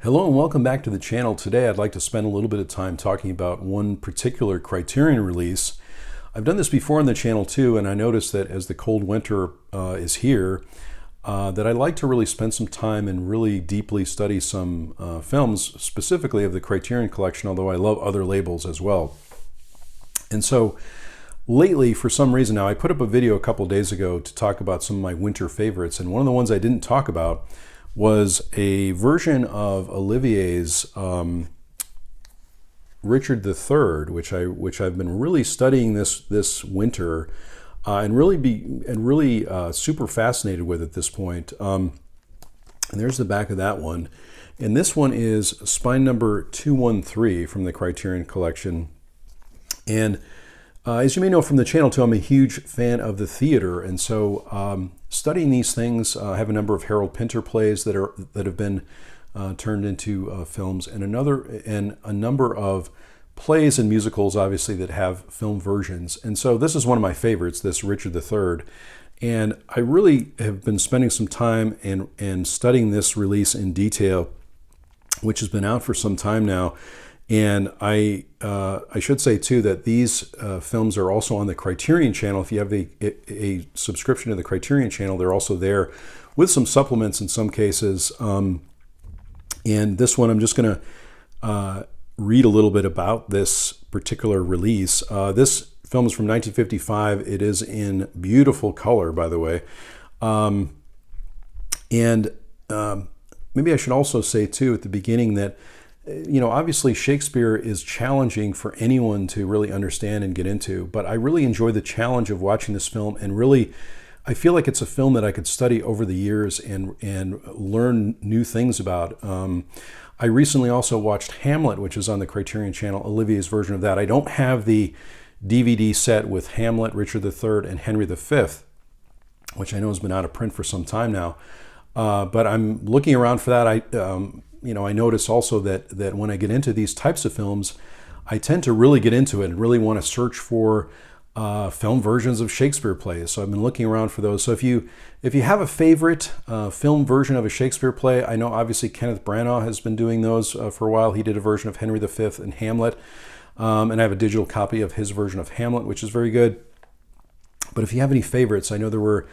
Hello and welcome back to the channel. Today I'd like to spend a little bit of time talking about one particular Criterion release. I've done this before on the channel too, and I noticed that as the cold winter is here, that I like to really spend some time and really deeply study some films, specifically of the Criterion collection, although I love other labels as well. And so lately, for some reason now, I put up a video a couple days ago to talk about some of my winter favorites, and one of the ones I didn't talk about was a version of Olivier's Richard III, which I've been really studying this winter, and really super fascinated with at this point. And there's the back of that one, and this one is spine number 213 from the Criterion collection. And as you may know from the channel too, I'm a huge fan of the theater, and so studying these things, I have a number of Harold Pinter plays that have been turned into films, and a number of plays and musicals, obviously, that have film versions. And so this is one of my favorites, this Richard III, and I really have been spending some time and studying this release in detail, which has been out for some time now. And I should say too that these films are also on the Criterion channel. If you have a subscription to the Criterion channel, they're also there with some supplements in some cases. And this one, I'm just going to read a little bit about this particular release. This film is from 1955. It is in beautiful color, by the way. Maybe I should also say too at the beginning that, you know, obviously Shakespeare is challenging for anyone to really understand and get into, but I really enjoy the challenge of watching this film, and really I feel like it's a film that I could study over the years and learn new things about. I recently also watched Hamlet, which is on the Criterion channel, Olivier's version of that. I don't have the DVD set with Hamlet, Richard III, and Henry V, which I know has been out of print for some time now, but I'm looking around for that. I notice also that when I get into these types of films, I tend to really get into it and really want to search for film versions of Shakespeare plays. So I've been looking around for those. So if you have a favorite film version of a Shakespeare play, I know obviously Kenneth Branagh has been doing those for a while. He did a version of Henry V and Hamlet, and I have a digital copy of his version of Hamlet, which is very good. But if you have any favorites, I know there were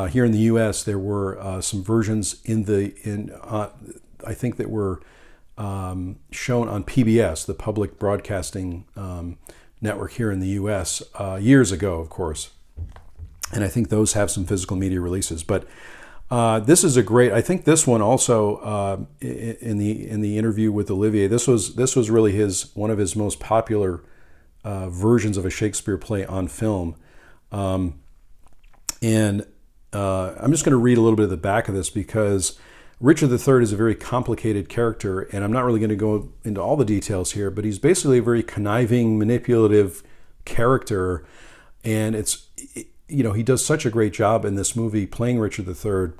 here in the U.S. there were some versions I think that were shown on PBS, the public broadcasting network here in the U.S. Years ago, of course. And I think those have some physical media releases. But this is a great. I think this one also in the interview with Olivier, this was really one of his most popular versions of a Shakespeare play on film. I'm just going to read a little bit of the back of this because Richard III is a very complicated character, and I'm not really going to go into all the details here, but he's basically a very conniving, manipulative character, and he does such a great job in this movie playing Richard III.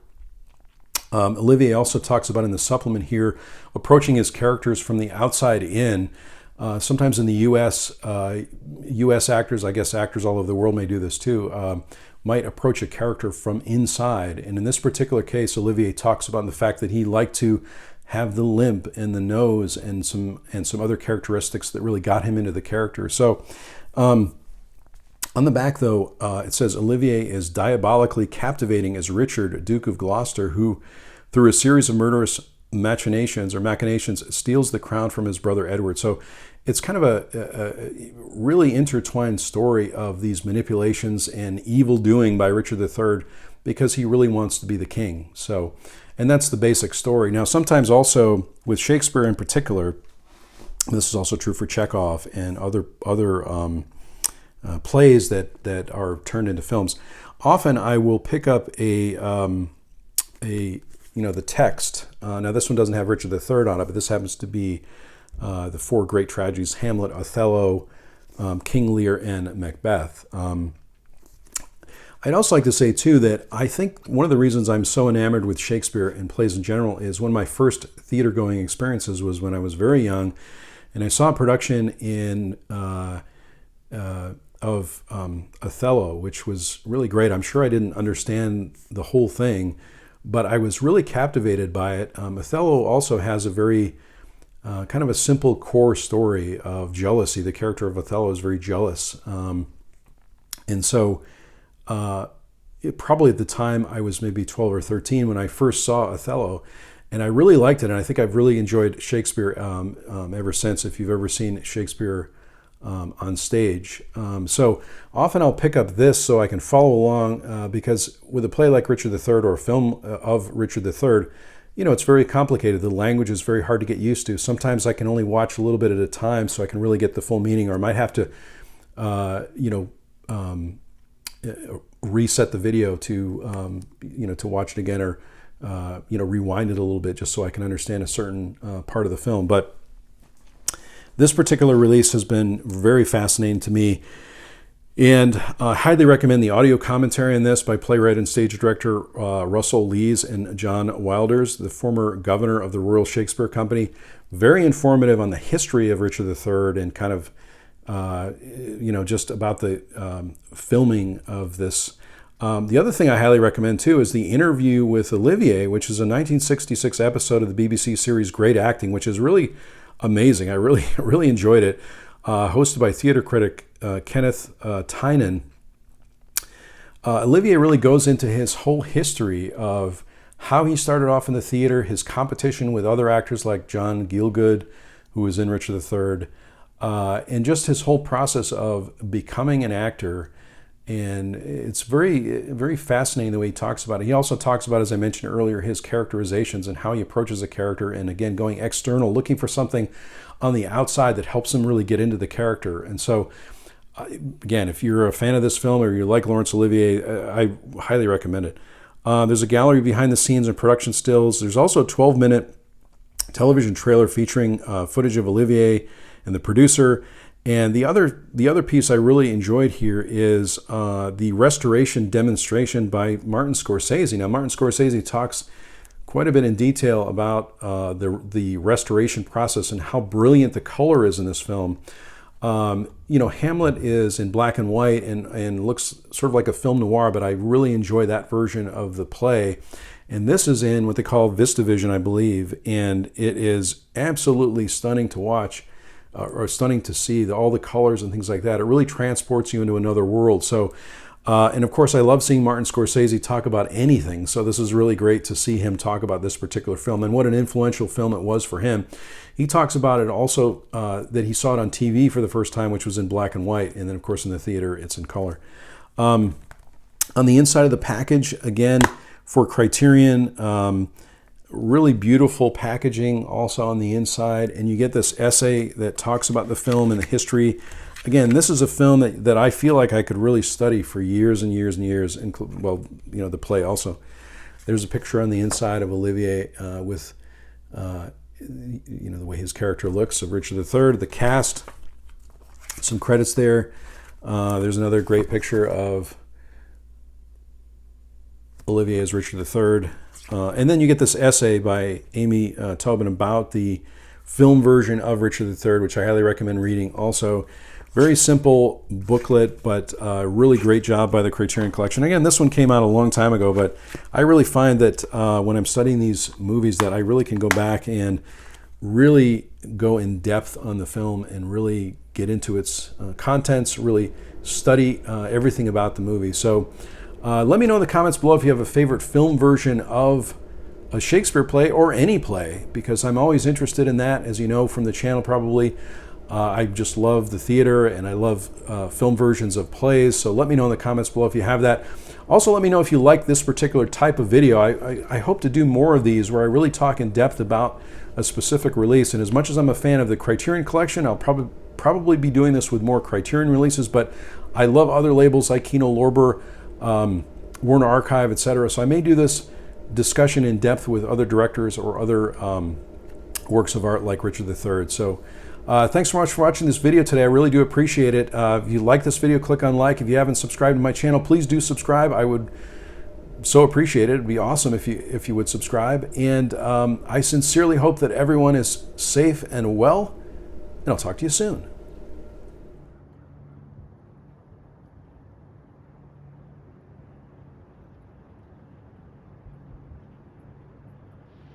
Olivier also talks about in the supplement here approaching his characters from the outside in. Sometimes in the U.S. actors, I guess actors all over the world may do this too, might approach a character from inside. And in this particular case, Olivier talks about the fact that he liked to have the limp and the nose and some other characteristics that really got him into the character. So on the back, though, it says Olivier is diabolically captivating as Richard, Duke of Gloucester, who, through a series of murderous machinations, steals the crown from his brother Edward. So it's kind of a really intertwined story of these manipulations and evil doing by Richard III because he really wants to be the king. So, and that's the basic story. Now, sometimes also with Shakespeare in particular, this is also true for Chekhov and other plays that are turned into films. Often I will pick up the text. Now this one doesn't have Richard III on it, but this happens to be the four great tragedies: Hamlet, Othello, King Lear, and Macbeth. I'd also like to say too that I think one of the reasons I'm so enamored with Shakespeare and plays in general is one of my first theater going experiences was when I was very young, and I saw a production of Othello, which was really great. I'm sure I didn't understand the whole thing, but I was really captivated by it. Othello also has a very kind of a simple core story of jealousy. The character of Othello is very jealous. And so probably at the time I was maybe 12 or 13 when I first saw Othello, and I really liked it. And I think I've really enjoyed Shakespeare ever since, if you've ever seen Shakespeare on stage. So often I'll pick up this so I can follow along because with a play like Richard III or a film of Richard III, you know, it's very complicated. The language is very hard to get used to. Sometimes I can only watch a little bit at a time so I can really get the full meaning, or I might have to, reset the video to, to watch it again, or, rewind it a little bit just so I can understand a certain part of the film. But this particular release has been very fascinating to me, and I highly recommend the audio commentary on this by playwright and stage director Russell Lees and John Wilders, the former governor of the Royal Shakespeare Company. Very informative on the history of Richard III and kind of, just about the filming of this. The other thing I highly recommend too is the interview with Olivier, which is a 1966 episode of the BBC series Great Acting, which is really amazing. I really enjoyed it. Hosted by theater critic Kenneth Tynan. Olivier really goes into his whole history of how he started off in the theater, his competition with other actors like John Gielgud, who was in Richard III, and just his whole process of becoming an actor. And it's very, very fascinating the way he talks about it. He also talks about, as I mentioned earlier, his characterizations and how he approaches a character, and again, going external, looking for something on the outside that helps him really get into the character. And so, again, if you're a fan of this film or you like Laurence Olivier, I highly recommend it. There's a gallery behind the scenes and production stills. There's also a 12-minute television trailer featuring footage of Olivier and the producer. And the other piece I really enjoyed here is the restoration demonstration by Martin Scorsese. Now, Martin Scorsese talks quite a bit in detail about the restoration process and how brilliant the color is in this film. Hamlet is in black and white and looks sort of like a film noir, but I really enjoy that version of the play. And this is in what they call VistaVision, I believe, and it is absolutely stunning to watch. Or stunning to see, all the colors and things like that. It really transports you into another world. So, and of course, I love seeing Martin Scorsese talk about anything. So this is really great to see him talk about this particular film and what an influential film it was for him. He talks about it also that he saw it on TV for the first time, which was in black and white. And then, of course, in the theater, it's in color. On the inside of the package, again, for Criterion, really beautiful packaging also on the inside, and you get this essay that talks about the film and the history. Again, this is a film that I feel like I could really study for years and years and years. The play also. There's a picture on the inside of Olivier with the way his character looks of Richard III. The cast, some credits there. There's another great picture of Olivier as Richard III. And then you get this essay by Amy Tobin about the film version of Richard III, which I highly recommend reading also. Very simple booklet, but really great job by the Criterion Collection. Again, this one came out a long time ago, but I really find that when I'm studying these movies that I really can go back and really go in depth on the film and really get into its contents, really study everything about the movie. So let me know in the comments below if you have a favorite film version of a Shakespeare play or any play, because I'm always interested in that, as you know from the channel probably. I just love the theater and I love film versions of plays, so let me know in the comments below if you have that. Also, let me know if you like this particular type of video. I hope to do more of these where I really talk in depth about a specific release, and as much as I'm a fan of the Criterion Collection, I'll probably be doing this with more Criterion releases, but I love other labels like Kino Lorber, Warner Archive, etc. So I may do this discussion in depth with other directors or other works of art like Richard III. So thanks so much for watching this video today. I really do appreciate it. If you like this video, click on like. If you haven't subscribed to my channel, please do subscribe. I would so appreciate it. It'd be awesome if you would subscribe. And I sincerely hope that everyone is safe and well, and I'll talk to you soon.